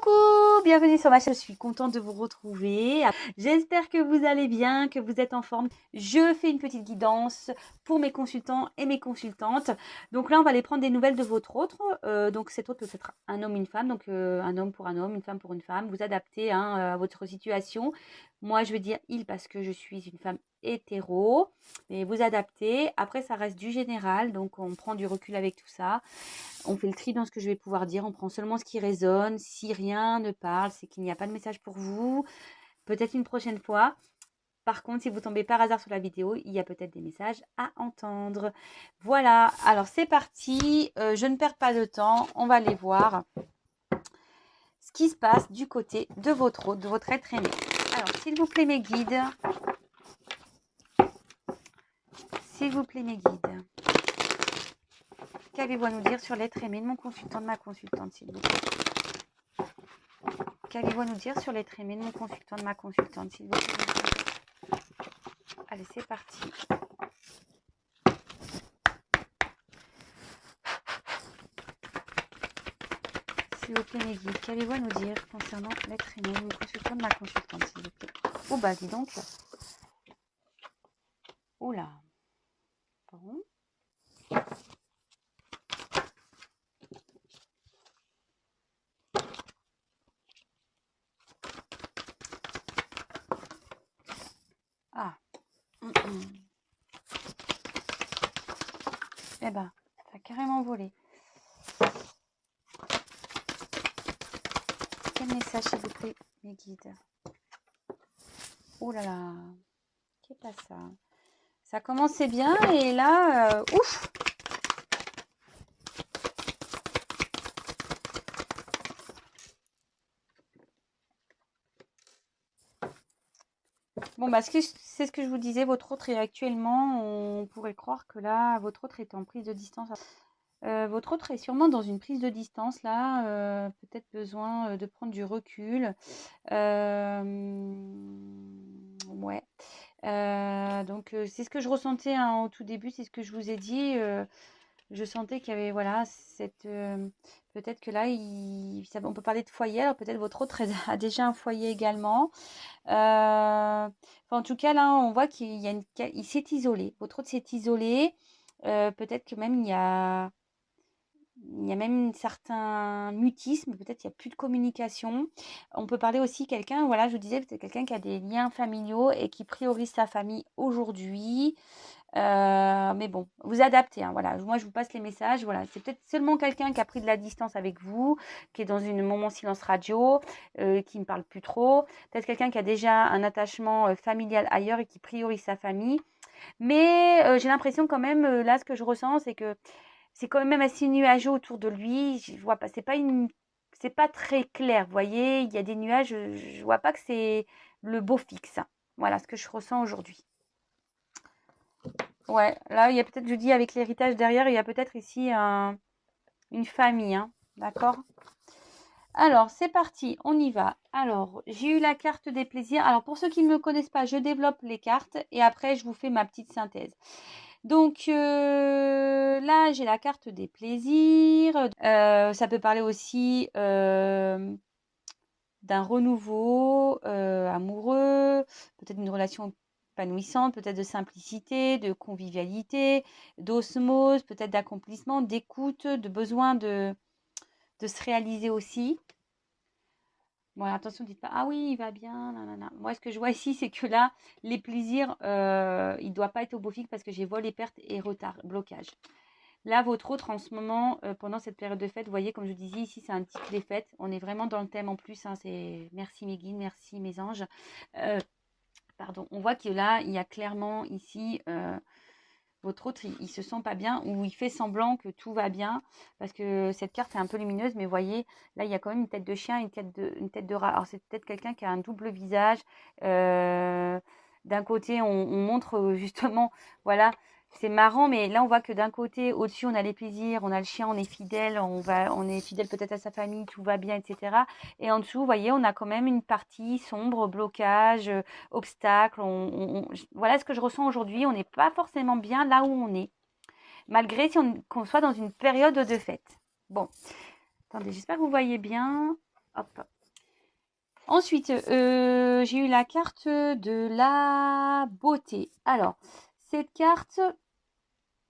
Coucou, bienvenue sur ma chaîne, je suis contente de vous retrouver. J'espère que vous allez bien, que vous êtes en forme. Je fais une petite guidance pour mes consultants et mes consultantes. Donc là, on va aller prendre des nouvelles de votre autre. Donc cet autre peut être un homme, une femme, donc un homme pour un homme, une femme pour une femme. Vous adaptez à votre situation. Moi, je vais dire il parce que je suis une femme hétéro. Mais vous adaptez. Après, ça reste du général, donc on prend du recul avec tout ça. On fait le tri dans ce que je vais pouvoir dire. On prend seulement ce qui résonne. Si rien ne parle, c'est qu'il n'y a pas de message pour vous. Peut-être une prochaine fois. Par contre, si vous tombez par hasard sur la vidéo, il y a peut-être des messages à entendre. Voilà, alors c'est parti. Je ne perds pas de temps. On va aller voir ce qui se passe du côté de votre hôte, de votre être aimé. Alors, s'il vous plaît, mes guides. S'il vous plaît, mes guides. Qu'avez-vous à nous dire sur l'être aimé de mon consultant, de ma consultante, s'il vous plaît? Qu'avez-vous à nous dire sur l'être aimé de mon consultant, de ma consultante, s'il vous plaît? Allez, c'est parti. S'il vous plaît, mes guides, qu'avez-vous à nous dire concernant l'être aimé de mon consultant, de ma consultante, s'il vous plaît? Oh bah, dis donc. Oula. Bon. Ah. Eh ben, ça a carrément volé. Quel message, s'il vous plaît, mes guides? Oh là là. Qu'est-ce que ça? Ça commençait bien et là, ouf! Bon, bah, c'est ce que je vous disais, votre autre est actuellement, on pourrait croire que là, votre autre est en prise de distance. Votre autre est sûrement dans une prise de distance, là, peut-être besoin de prendre du recul. Ouais. Donc, c'est ce que je ressentais hein, au tout début, c'est ce que je vous ai dit. Je sentais qu'il y avait, voilà, peut-être que là, on peut parler de foyer, alors peut-être votre autre a déjà un foyer également. En tout cas, là, on voit il s'est isolé. Votre autre s'est isolé. Peut-être que même il y a même un certain mutisme, peut-être il n'y a plus de communication. On peut parler aussi quelqu'un, voilà, je vous disais, peut-être quelqu'un qui a des liens familiaux et qui priorise sa famille aujourd'hui. Mais bon, vous adaptez, hein, voilà. Moi, je vous passe les messages, voilà. C'est peut-être seulement quelqu'un qui a pris de la distance avec vous, qui est dans un moment silence radio, qui ne parle plus trop. Peut-être quelqu'un qui a déjà un attachement familial ailleurs et qui priorise sa famille. Mais j'ai l'impression quand même, là, ce que je ressens, c'est que c'est quand même assez nuageux autour de lui. Je vois pas, c'est pas très clair. Vous voyez, il y a des nuages. Je vois pas que c'est le beau fixe. Voilà ce que je ressens aujourd'hui. Ouais, là, il y a peut-être, je dis, avec l'héritage derrière, il y a peut-être ici une famille. Hein, d'accord? Alors, c'est parti, on y va. Alors, j'ai eu la carte des plaisirs. Alors, pour ceux qui ne me connaissent pas, je développe les cartes et après, je vous fais ma petite synthèse. Donc, là, j'ai la carte des plaisirs. Ça peut parler aussi d'un renouveau amoureux, peut-être une relation épanouissante, peut-être de simplicité, de convivialité, d'osmose, peut-être d'accomplissement, d'écoute, de besoin de se réaliser aussi. Bon, attention, dites pas, ah oui, il va bien, nanana. Moi, ce que je vois ici, c'est que là, les plaisirs, il ne doit pas être au beau fixe parce que j'ai vol et perte et retard, blocage. Là, votre autre, en ce moment, pendant cette période de fête, vous voyez, comme je vous disais, ici, c'est un titre des fêtes. On est vraiment dans le thème en plus. Hein, c'est merci mes guides, merci mes anges. Pardon, on voit que là, il y a clairement ici, votre autre, il se sent pas bien ou il fait semblant que tout va bien parce que cette carte est un peu lumineuse. Mais vous voyez, là, il y a quand même une tête de chien, une tête de rat. Alors, c'est peut-être quelqu'un qui a un double visage. D'un côté, on montre justement, voilà, c'est marrant, mais là, on voit que d'un côté, au-dessus, on a les plaisirs, on a le chien, on est fidèle, on est fidèle peut-être à sa famille, tout va bien, etc. Et en dessous, vous voyez, on a quand même une partie sombre, blocage, obstacle. Voilà ce que je ressens aujourd'hui. On n'est pas forcément bien là où on est, malgré qu'on soit dans une période de fête. Bon, attendez, j'espère que vous voyez bien. Hop. Ensuite, j'ai eu la carte de la beauté. Alors, cette carte,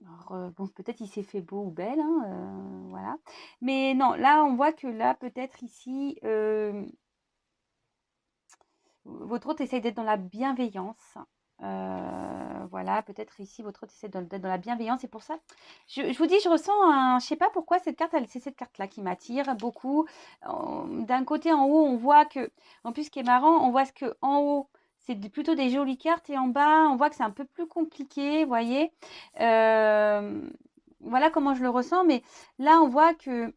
alors, bon, peut-être il s'est fait beau ou belle, hein, voilà. Mais non, là, on voit que là, peut-être ici, votre hôte essaye d'être dans la bienveillance. Voilà, peut-être ici, votre hôte essaie d'être dans la bienveillance. C'est pour ça, je vous dis, je ressens un... Je sais pas pourquoi cette carte, c'est cette carte-là qui m'attire beaucoup. D'un côté, en haut, on voit que... En plus, ce qui est marrant, on voit ce que en haut, c'est plutôt des jolies cartes. Et en bas, on voit que c'est un peu plus compliqué, vous voyez. Voilà comment je le ressens. Mais là, on voit que...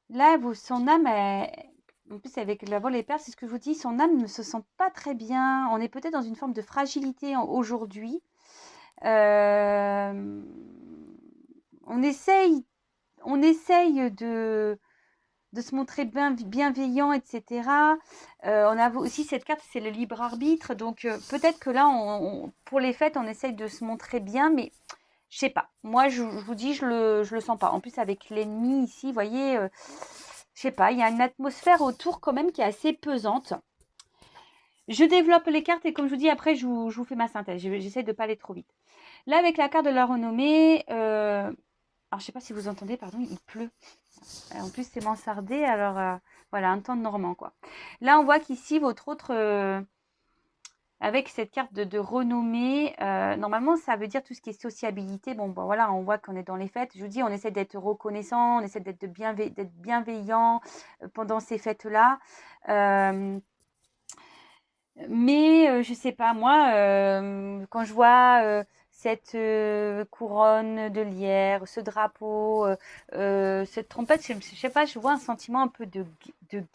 Là, son âme, en plus avec la vol et perles, c'est ce que je vous dis, son âme ne se sent pas très bien. On est peut-être dans une forme de fragilité aujourd'hui. On essaye de se montrer bienveillant, etc. On a aussi cette carte, c'est le libre arbitre. Donc peut-être que là, pour les fêtes, on essaye de se montrer bien, mais je sais pas. Moi, je vous dis, je le sens pas. En plus, avec l'ennemi ici, vous voyez, je sais pas, il y a une atmosphère autour quand même qui est assez pesante. Je développe les cartes et comme je vous dis, après, je vous fais ma synthèse. J'essaie de pas aller trop vite. Là, avec la carte de la renommée, alors je sais pas si vous entendez, pardon, il pleut. En plus, c'est mansardé, alors voilà, un temps normand, quoi. Là, on voit qu'ici, votre autre... avec cette carte de renommée, normalement, ça veut dire tout ce qui est sociabilité. Bon, voilà, on voit qu'on est dans les fêtes. Je vous dis, on essaie d'être reconnaissant, on essaie d'être bienveillant pendant ces fêtes-là. Mais je sais pas, moi, quand je vois cette couronne de lierre, ce drapeau, cette trompette, je sais pas, je vois un sentiment un peu de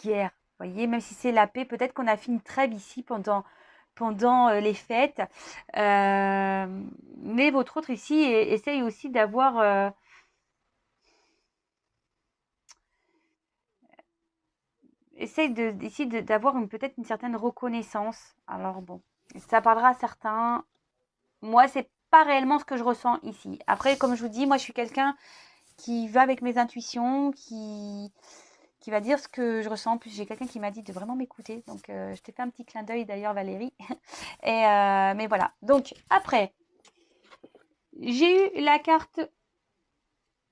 guerre. Vous voyez, même si c'est la paix, peut-être qu'on a fait une trêve ici pendant les fêtes. Mais votre autre ici essaye aussi d'avoir... essaye ici d'avoir peut-être une certaine reconnaissance. Alors bon, ça parlera à certains. Moi, c'est pas réellement ce que je ressens ici. Après, comme je vous dis, moi, je suis quelqu'un qui va avec mes intuitions, qui va dire ce que je ressens. En plus, j'ai quelqu'un qui m'a dit de vraiment m'écouter. Donc, je t'ai fait un petit clin d'œil d'ailleurs, Valérie. Mais voilà. Donc, après, j'ai eu la carte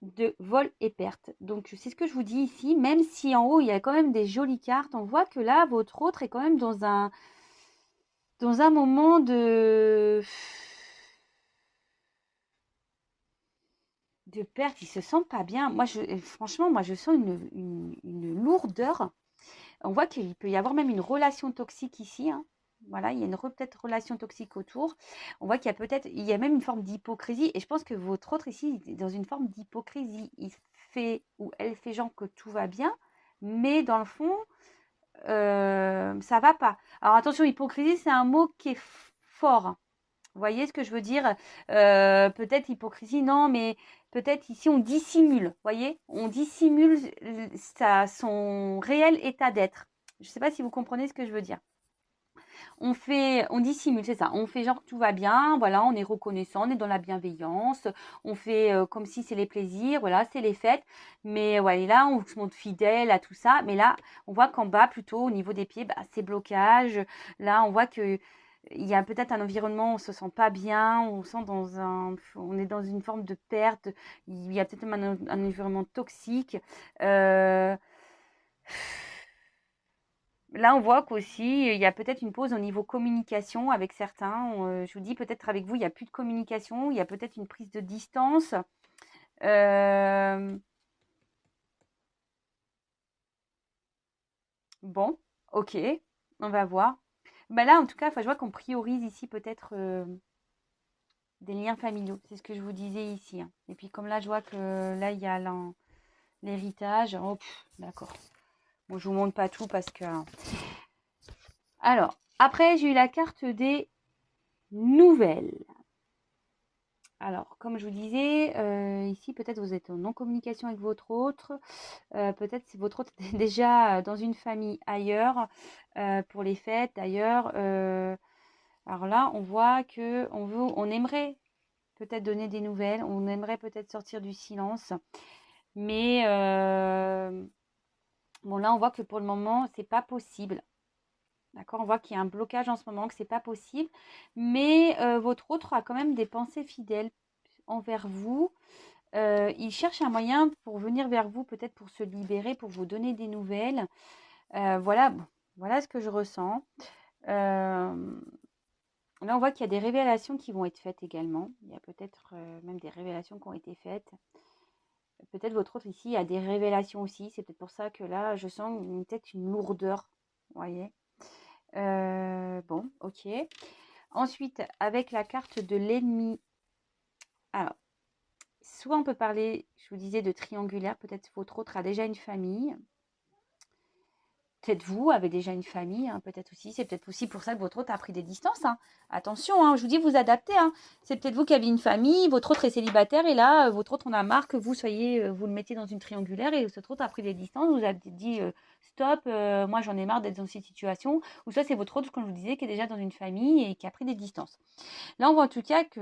de vol et perte. Donc, c'est ce que je vous dis ici. Même si en haut, il y a quand même des jolies cartes, on voit que là, votre autre est quand même dans un moment de perte, il se sent pas bien. Moi, franchement, moi, je sens une lourdeur. On voit qu'il peut y avoir même une relation toxique ici, hein. Voilà, il y a peut-être relation toxique autour. On voit il y a même une forme d'hypocrisie. Et je pense que votre autre ici est dans une forme d'hypocrisie. Il fait ou elle fait genre que tout va bien, mais dans le fond, ça va pas. Alors attention, hypocrisie, c'est un mot qui est fort. Vous voyez ce que je veux dire? Peut-être hypocrisie, non, mais peut-être ici on dissimule. Vous voyez? On dissimule son réel état d'être. Je ne sais pas si vous comprenez ce que je veux dire. On dissimule, c'est ça. On fait genre que tout va bien, voilà, on est reconnaissant, on est dans la bienveillance, on fait comme si c'est les plaisirs, voilà, c'est les fêtes. Mais ouais, là, on se montre fidèle à tout ça. Mais là, on voit qu'en bas, plutôt au niveau des pieds, bah, c'est blocage. Là, on voit que il y a peut-être un environnement où on se sent pas bien, on est dans une forme de perte. Il y a peut-être même un environnement toxique. Euh, Là, on voit qu'aussi, il y a peut-être une pause au niveau communication avec certains. Je vous dis, peut-être avec vous, il n'y a plus de communication, il y a peut-être une prise de distance. Euh, bon, ok, on va voir. Bah là, en tout cas, je vois qu'on priorise ici peut-être des liens familiaux. C'est ce que je vous disais ici, hein. Et puis comme là, je vois que là, il y a l'héritage. Oh, d'accord. Bon, je vous montre pas tout parce que... Alors, après, j'ai eu la carte des nouvelles. Alors, comme je vous disais, ici, peut-être vous êtes en non-communication avec votre autre. Peut-être si votre autre est déjà dans une famille ailleurs pour les fêtes. D'ailleurs, alors là, on voit que on aimerait peut-être donner des nouvelles. On aimerait peut-être sortir du silence. Mais bon, là, on voit que pour le moment, c'est pas possible. D'accord? On voit qu'il y a un blocage en ce moment, que c'est pas possible. Mais votre autre a quand même des pensées fidèles envers vous. Il cherche un moyen pour venir vers vous, peut-être pour se libérer, pour vous donner des nouvelles. Voilà, bon, voilà ce que je ressens. Euh, Là, on voit qu'il y a des révélations qui vont être faites également. Il y a peut-être même des révélations qui ont été faites. Peut-être votre autre ici a des révélations aussi. C'est peut-être pour ça que là, je sens peut-être une lourdeur. Vous voyez? Bon, ok. Ensuite, avec la carte de l'ennemi. Alors, soit on peut parler, je vous disais, de triangulaire. Peut-être votre autre a déjà une famille. Peut-être vous avez déjà une famille, hein, peut-être aussi. C'est peut-être aussi pour ça que votre autre a pris des distances. Hein. Attention, hein, je vous dis, vous adaptez. Hein. C'est peut-être vous qui avez une famille, votre autre est célibataire et là, votre autre en a marre que vous soyez, vous le mettiez dans une triangulaire et votre autre a pris des distances. Vous avez dit stop, moi j'en ai marre d'être dans cette situation. Ou soit c'est votre autre, comme je vous disais, qui est déjà dans une famille et qui a pris des distances. Là, on voit en tout cas que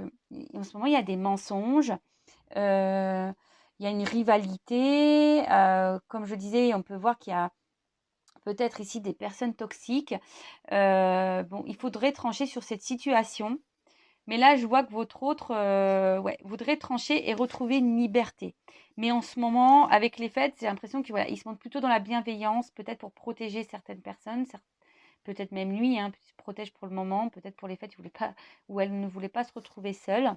en ce moment, il y a des mensonges. Il y a une rivalité. Comme je disais, on peut voir qu'il y a peut-être ici des personnes toxiques. Bon, il faudrait trancher sur cette situation. Mais là, je vois que votre autre ouais, voudrait trancher et retrouver une liberté. Mais en ce moment, avec les fêtes, j'ai l'impression qu'il voilà, il se montre plutôt dans la bienveillance, peut-être pour protéger certaines personnes, peut-être même lui, hein, il se protège pour le moment, peut-être pour les fêtes, il voulait pas, ou elle ne voulait pas se retrouver seule.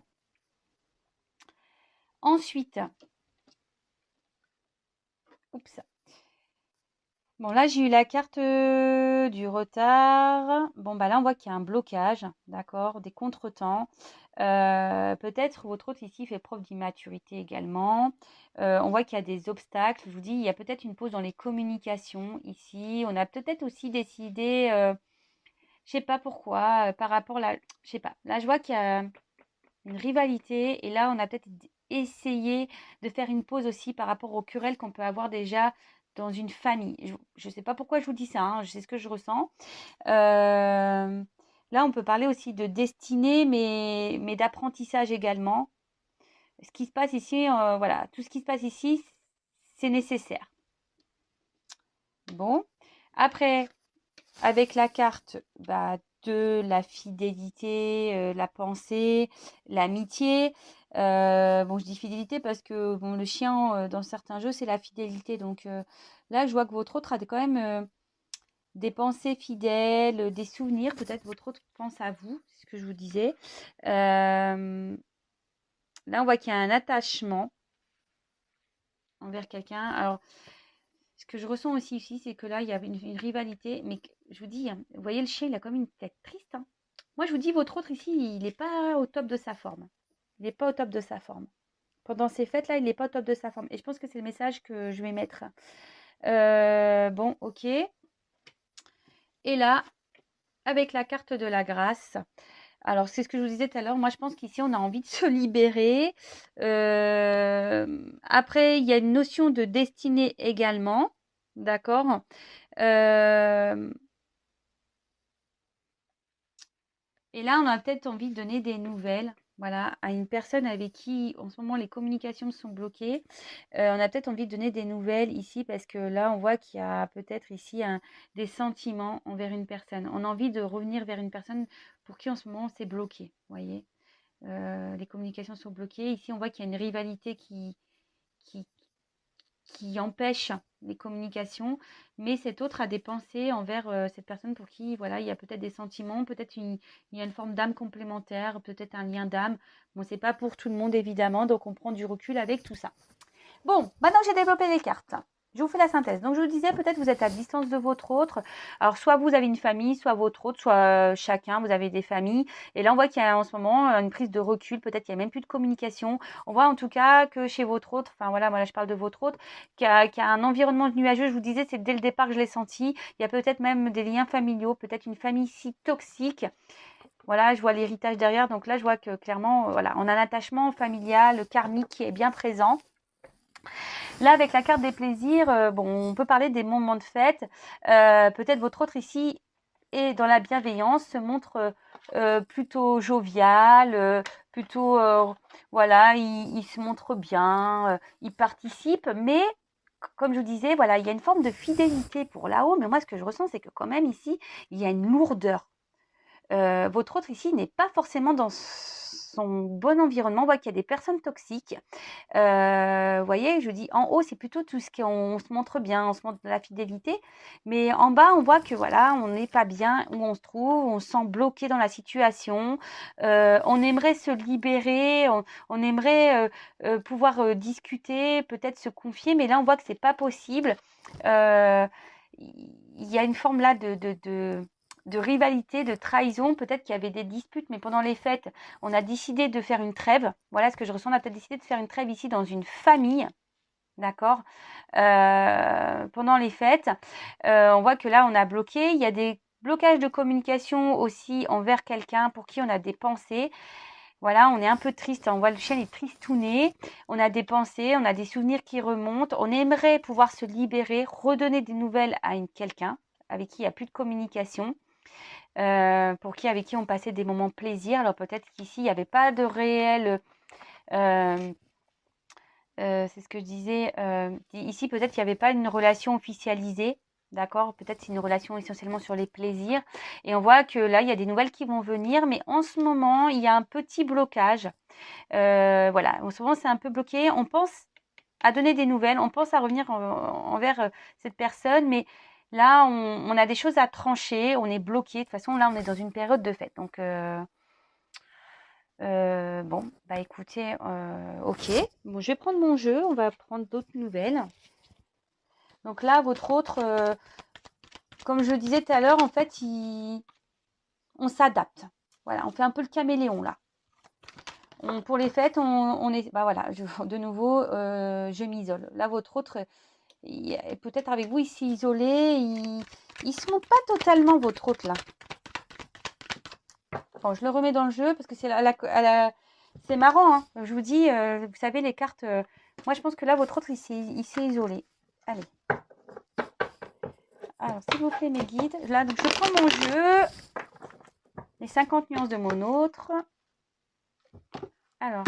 Ensuite, oups, bon, là, j'ai eu la carte du retard. Bon, bah là, on voit qu'il y a un blocage, d'accord, des contretemps. Peut-être votre autre ici fait preuve d'immaturité également. On voit qu'il y a des obstacles. Je vous dis, il y a peut-être une pause dans les communications ici. On a peut-être aussi décidé, je sais pas pourquoi, par rapport là, je sais pas. Là, je vois qu'il y a une rivalité et là, on a peut-être essayé de faire une pause aussi par rapport aux querelles qu'on peut avoir déjà dans une famille. Je ne sais pas pourquoi je vous dis ça, hein, c'est ce que je ressens. Là, on peut parler aussi de destinée, mais d'apprentissage également. Ce qui se passe ici, voilà, tout ce qui se passe ici, c'est nécessaire. Bon, après, avec la carte bah, de la fidélité, la pensée, l'amitié. Bon, je dis fidélité parce que bon, le chien, dans certains jeux, c'est la fidélité. Donc là, je vois que votre autre a quand même des pensées fidèles, des souvenirs. Peut-être votre autre pense à vous, c'est ce que je vous disais. Là, on voit qu'il y a un attachement envers quelqu'un. Alors, ce que je ressens aussi ici, c'est que là, il y a une rivalité. Mais je vous dis, hein, vous voyez, le chien, il a comme une tête triste. Hein. Moi, je vous dis, votre autre ici, il n'est pas au top de sa forme. Il n'est pas au top de sa forme. Pendant ces fêtes-là, il n'est pas au top de sa forme. Et je pense que c'est le message que je vais mettre. Bon, ok. Et là, avec la carte de la grâce. Alors, c'est ce que je vous disais tout à l'heure. Moi, je pense qu'ici, on a envie de se libérer. Après, il y a une notion de destinée également. D'accord. Et là, on a peut-être envie de donner des nouvelles. Voilà, à une personne avec qui en ce moment les communications sont bloquées. On a peut-être envie de donner des nouvelles ici parce que là, on voit qu'il y a peut-être ici des sentiments envers une personne. On a envie de revenir vers une personne pour qui en ce moment c'est bloqué. Vous voyez, les communications sont bloquées. Ici, on voit qu'il y a une rivalité qui, qui empêche les communications, mais cet autre a des pensées envers cette personne pour qui voilà, il y a peut-être des sentiments, peut-être il y a une forme d'âme complémentaire, peut-être un lien d'âme. Bon, c'est pas pour tout le monde évidemment, donc on prend du recul avec tout ça. Bon, maintenant que j'ai développé les cartes, je vous fais la synthèse. Donc, je vous disais, peut-être vous êtes à distance de votre autre. Alors, soit vous avez une famille, soit votre autre, soit chacun, vous avez des familles. Et là, on voit qu'il y a en ce moment une prise de recul. Peut-être qu'il n'y a même plus de communication. On voit en tout cas que chez votre autre, enfin voilà, moi là, je parle de votre autre, qu'il y a un environnement nuageux. Je vous disais, c'est dès le départ que je l'ai senti. Il y a peut-être même des liens familiaux, peut-être une famille si toxique. Voilà, je vois l'héritage derrière. Donc là, je vois que clairement, voilà, on a un attachement familial, karmique qui est bien présent. Là, avec la carte des plaisirs, bon, on peut parler des moments de fête. Peut-être votre autre ici est dans la bienveillance, se montre plutôt jovial, plutôt, voilà, il se montre bien, il participe, mais comme je vous disais, voilà, il y a une forme de fidélité pour là-haut, mais moi, ce que je ressens, c'est que quand même ici, il y a une lourdeur. Votre autre ici n'est pas forcément dans son bon environnement. On voit qu'il y a des personnes toxiques. Vous voyez, je vous dis, en haut, c'est plutôt tout ce qu'on se montre bien, on se montre de la fidélité. Mais en bas, on voit que voilà, on n'est pas bien où on se trouve, on se sent bloqué dans la situation. On aimerait se libérer, on aimerait pouvoir discuter, peut-être se confier, mais là, on voit que c'est pas possible. Il y a une forme là de rivalité, de trahison. Peut-être qu'il y avait des disputes, mais pendant les fêtes, on a décidé de faire une trêve. Voilà ce que je ressens. On a peut-être décidé de faire une trêve ici dans une famille. D'accord. Pendant les fêtes, on voit que là, on a bloqué. Il y a des blocages de communication aussi envers quelqu'un pour qui on a des pensées. Voilà, on est un peu triste. On voit le chien est tristouné. On a des pensées, on a des souvenirs qui remontent. On aimerait pouvoir se libérer, redonner des nouvelles à quelqu'un avec qui il n'y a plus de communication. Avec qui on passait des moments plaisir. Alors peut-être qu'ici, il n'y avait pas de réel... c'est ce que je disais. Ici, peut-être qu'il n'y avait pas une relation officialisée. D'accord. Peut-être c'est une relation essentiellement sur les plaisirs. Et on voit que là, il y a des nouvelles qui vont venir. Mais en ce moment, il y a un petit blocage. Voilà. En ce moment, c'est un peu bloqué. On pense à donner des nouvelles. On pense à revenir envers cette personne. Mais là, on a des choses à trancher. On est bloqué. De toute façon, là, on est dans une période de fête. Donc, bon, bah écoutez, ok. Bon, je vais prendre mon jeu. On va prendre d'autres nouvelles. Donc là, votre autre, comme je le disais tout à l'heure, en fait, on s'adapte. Voilà, on fait un peu le caméléon là. Pour les fêtes, on est... Bah voilà, de nouveau, je m'isole. Là, votre autre, peut-être avec vous, il s'est isolé. Il se montre pas totalement, votre autre là. Bon, je le remets dans le jeu parce que c'est c'est marrant. Hein. Je vous dis, vous savez, les cartes... moi, je pense que là, votre autre, il s'est isolé. Allez. Alors, s'il vous plaît, mes guides. Là, donc, je prends mon jeu. Les 50 nuances de mon autre. Alors.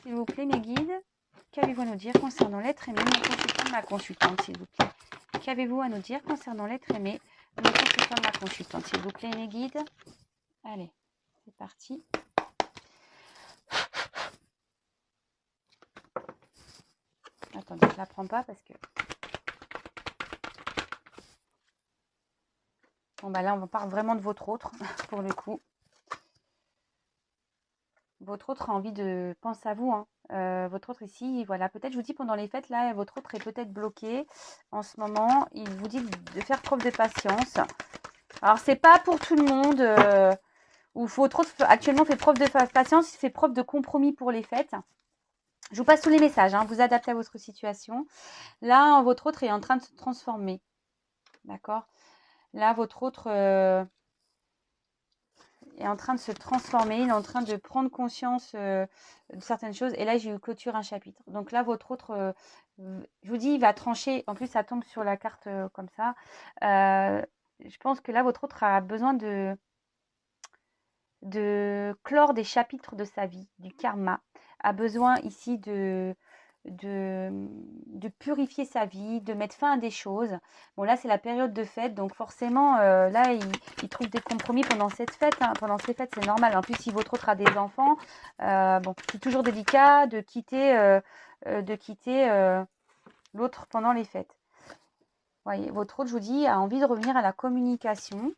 S'il vous plaît, mes guides. Qu'avez-vous à nous dire concernant l'être aimé, mon consultant, ma consultante, s'il vous plaît. Qu'avez-vous à nous dire concernant l'être aimé, mon consultant, ma consultante, s'il vous plaît, mes guides. Allez, c'est parti. Attendez, je ne la prends pas parce que... Bon, bah là, on parle vraiment de votre autre, pour le coup. Votre autre a envie de... Pense à vous, hein. Votre autre ici, voilà, peut-être, je vous dis, pendant les fêtes, là, votre autre est peut-être bloqué en ce moment. Il vous dit de faire preuve de patience. Alors, c'est pas pour tout le monde... ou votre autre actuellement fait preuve de patience, il fait preuve de compromis pour les fêtes. Je vous passe tous les messages, hein, vous adaptez à votre situation. Là, votre autre est en train de se transformer. D'accord? Là, votre autre est en train de se transformer, il est en train de prendre conscience de certaines choses. Et là, j'ai eu clôture un chapitre. Donc là, votre autre, je vous dis, il va trancher. En plus, ça tombe sur la carte comme ça. Je pense que là, votre autre a besoin de clore des chapitres de sa vie, du karma, a besoin ici de purifier sa vie, de mettre fin à des choses. Bon, là, c'est la période de fête, donc forcément, là, il trouve des compromis pendant cette fête. Hein. Pendant ces fêtes, c'est normal. En plus, si votre autre a des enfants, bon, c'est toujours délicat de quitter l'autre pendant les fêtes. Voyez, votre autre, je vous dis, a envie de revenir à la communication.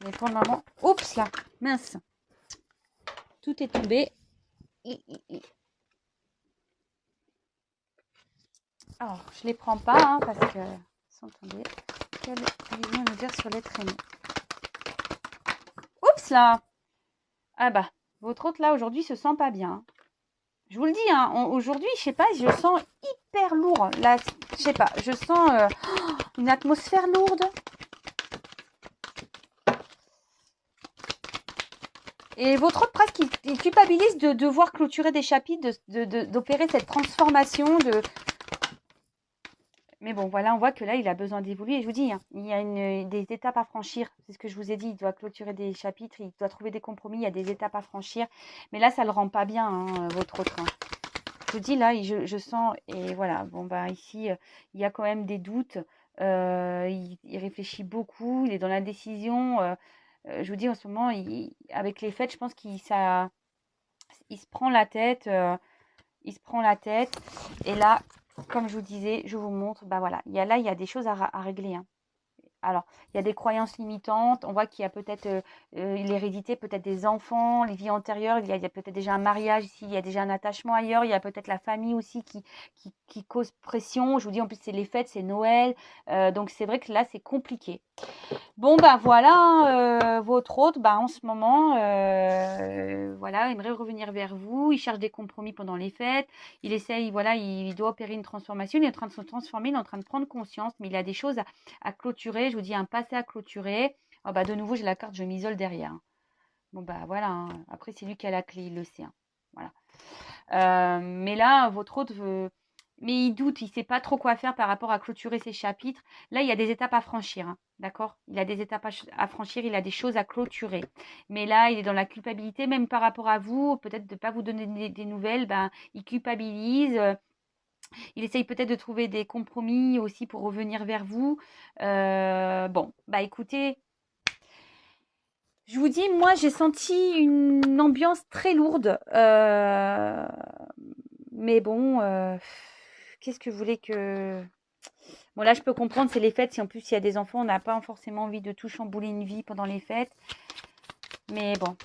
Mais pour le moment, oups là, mince, tout est tombé. Alors, je les prends pas hein, parce que sont tombés. Quel allez-vous nous dire sur l'être aimé? Oups là. Ah bah, votre autre là aujourd'hui se sent pas bien. Je vous le dis, hein, aujourd'hui, je sais pas, je sens hyper lourd. Là, je sais pas, je sens une atmosphère lourde. Et votre autre presque, il culpabilise de devoir clôturer des chapitres, d'opérer cette transformation. Mais bon, voilà, on voit que là, il a besoin d'évoluer. Et je vous dis, hein, il y a des étapes à franchir. C'est ce que je vous ai dit. Il doit clôturer des chapitres, il doit trouver des compromis. Il y a des étapes à franchir. Mais là, ça le rend pas bien, hein, votre autre. Hein. Je vous dis, là, je sens. Et voilà, bon, bah, ici, il y a quand même des doutes. Il réfléchit beaucoup. Il est dans la décision. Je vous dis, en ce moment, avec les fêtes, je pense il se prend la tête. Il se prend la tête. Et là, comme je vous disais, je vous montre, bah voilà, il y a des choses à régler. Hein. Alors, il y a des croyances limitantes. On voit qu'il y a peut-être l'hérédité, peut-être des enfants, les vies antérieures. Il y a peut-être déjà un mariage ici, il y a déjà un attachement ailleurs. Il y a peut-être la famille aussi qui cause pression. Je vous dis, en plus, c'est les fêtes, c'est Noël. Donc, c'est vrai que là, c'est compliqué. Bon, bah voilà, hein, votre hôte, bah, en ce moment, voilà, aimerait revenir vers vous. Il cherche des compromis pendant les fêtes. Il essaye, voilà, il doit opérer une transformation. Il est en train de se transformer, il est en train de prendre conscience, mais il a des choses à clôturer. Je vous dis, un passé à clôturer. Oh, bah, de nouveau, j'ai la carte, je m'isole derrière. Hein. Bon, bah voilà, hein. Après, c'est lui qui a la clé, il le sait. Hein. Voilà. Mais là, votre hôte veut. Mais il doute, il ne sait pas trop quoi faire par rapport à clôturer ses chapitres. Là, il y a des étapes à franchir, hein, d'accord? Il a des étapes à franchir, il a des choses à clôturer. Mais là, il est dans la culpabilité, même par rapport à vous, peut-être de ne pas vous donner des nouvelles, ben, il culpabilise. Il essaye peut-être de trouver des compromis aussi pour revenir vers vous. Bon, bah écoutez, je vous dis, moi, j'ai senti une ambiance très lourde. Mais bon, qu'est-ce que vous voulez que... Bon, là, je peux comprendre, c'est les fêtes. Si en plus, il y a des enfants, on n'a pas forcément envie de tout chambouler une vie pendant les fêtes. Mais bon,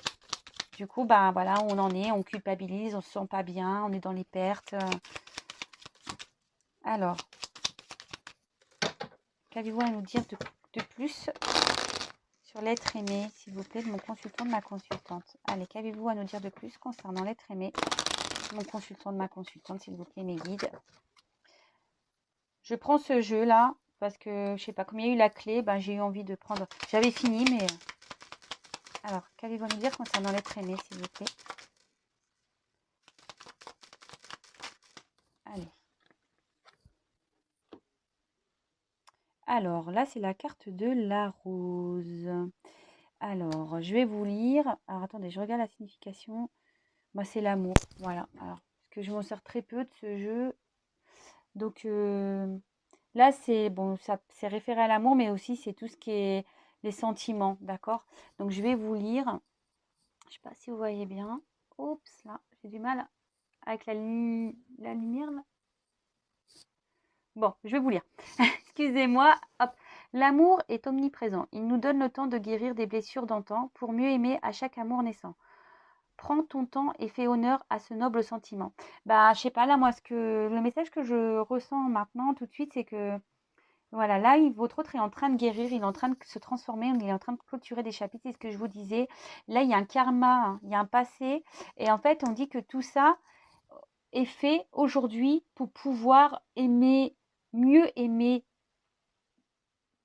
du coup, bah voilà, on en est, on culpabilise, on se sent pas bien, on est dans les pertes. Alors, qu'avez-vous à nous dire de plus sur l'être aimé, s'il vous plaît, de mon consultant, de ma consultante? Allez, qu'avez-vous à nous dire de plus concernant l'être aimé, de mon consultant, de ma consultante, s'il vous plaît, mes guides? Je prends ce jeu-là parce que, je sais pas, comme il y a eu la clé, ben, j'ai eu envie de prendre... J'avais fini, mais... Alors, qu'allez-vous nous dire concernant l'être aimé, s'il vous plaît? Allez. Alors, là, c'est la carte de la rose. Alors, je vais vous lire. Alors, attendez, je regarde la signification. Moi, c'est l'amour. Voilà. Alors, parce que je m'en sers très peu de ce jeu. Donc, là, c'est bon, ça c'est référé à l'amour, mais aussi, c'est tout ce qui est les sentiments. D'accord? Donc, je vais vous lire. Je sais pas si vous voyez bien. Oups, là, j'ai du mal avec la lumière, là. Bon, je vais vous lire. Excusez-moi. Hop. L'amour est omniprésent. Il nous donne le temps de guérir des blessures d'antan pour mieux aimer à chaque amour naissant. Prends ton temps et fais honneur à ce noble sentiment. Bah, je sais pas, là, moi, le message que je ressens maintenant, tout de suite, c'est que, voilà, là, votre autre est en train de guérir, il est en train de se transformer, il est en train de clôturer des chapitres, c'est ce que je vous disais. Là, il y a un karma, hein, il y a un passé, et en fait, on dit que tout ça est fait aujourd'hui pour pouvoir aimer, mieux aimer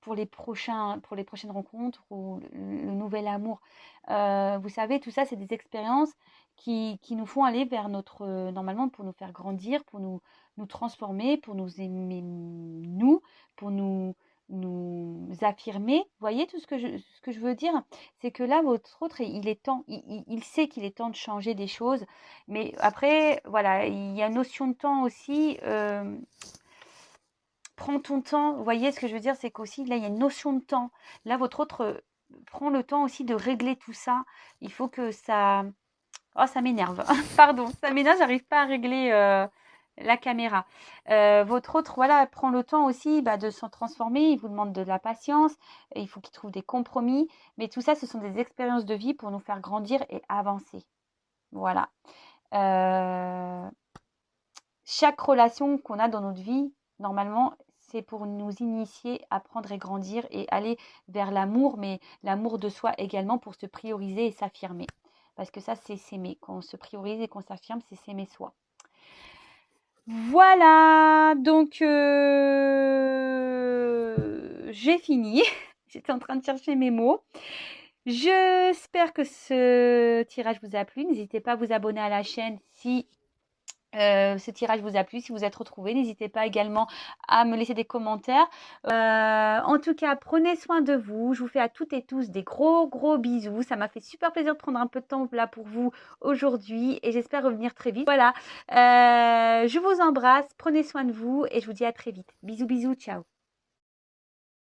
pour les prochaines rencontres ou le nouvel amour. Vous savez, tout ça, c'est des expériences qui nous font aller vers notre, normalement, pour nous faire grandir, pour nous transformer, pour nous aimer nous, pour nous affirmer. Vous voyez tout ce que je veux dire? C'est que là, votre autre, il est temps, il sait qu'il est temps de changer des choses. Mais après, voilà, il y a une notion de temps aussi. Prends ton temps. Vous voyez ce que je veux dire? C'est qu'aussi, là, il y a une notion de temps. Là, votre autre prend le temps aussi de régler tout ça. Il faut que ça... Oh, ça m'énerve. Pardon, ça m'énerve, j'arrive pas à régler la caméra. Votre autre, voilà, prend le temps aussi de s'en transformer. Il vous demande de la patience. Et il faut qu'il trouve des compromis. Mais tout ça, ce sont des expériences de vie pour nous faire grandir et avancer. Voilà. Chaque relation qu'on a dans notre vie, normalement, c'est pour nous initier, apprendre et grandir et aller vers l'amour, mais l'amour de soi également pour se prioriser et s'affirmer. Parce que ça, c'est s'aimer. Quand on se priorise et qu'on s'affirme, c'est s'aimer soi. Voilà, donc j'ai fini. J'étais en train de chercher mes mots. J'espère que ce tirage vous a plu. N'hésitez pas à vous abonner à la chaîne si ce tirage vous a plu, si vous êtes retrouvés. N'hésitez pas également à me laisser des commentaires. En tout cas, prenez soin de vous. Je vous fais à toutes et tous des gros bisous. Ça m'a fait super plaisir de prendre un peu de temps là pour vous aujourd'hui et j'espère revenir très vite. Voilà, je vous embrasse, prenez soin de vous et je vous dis à très vite. Bisous, ciao.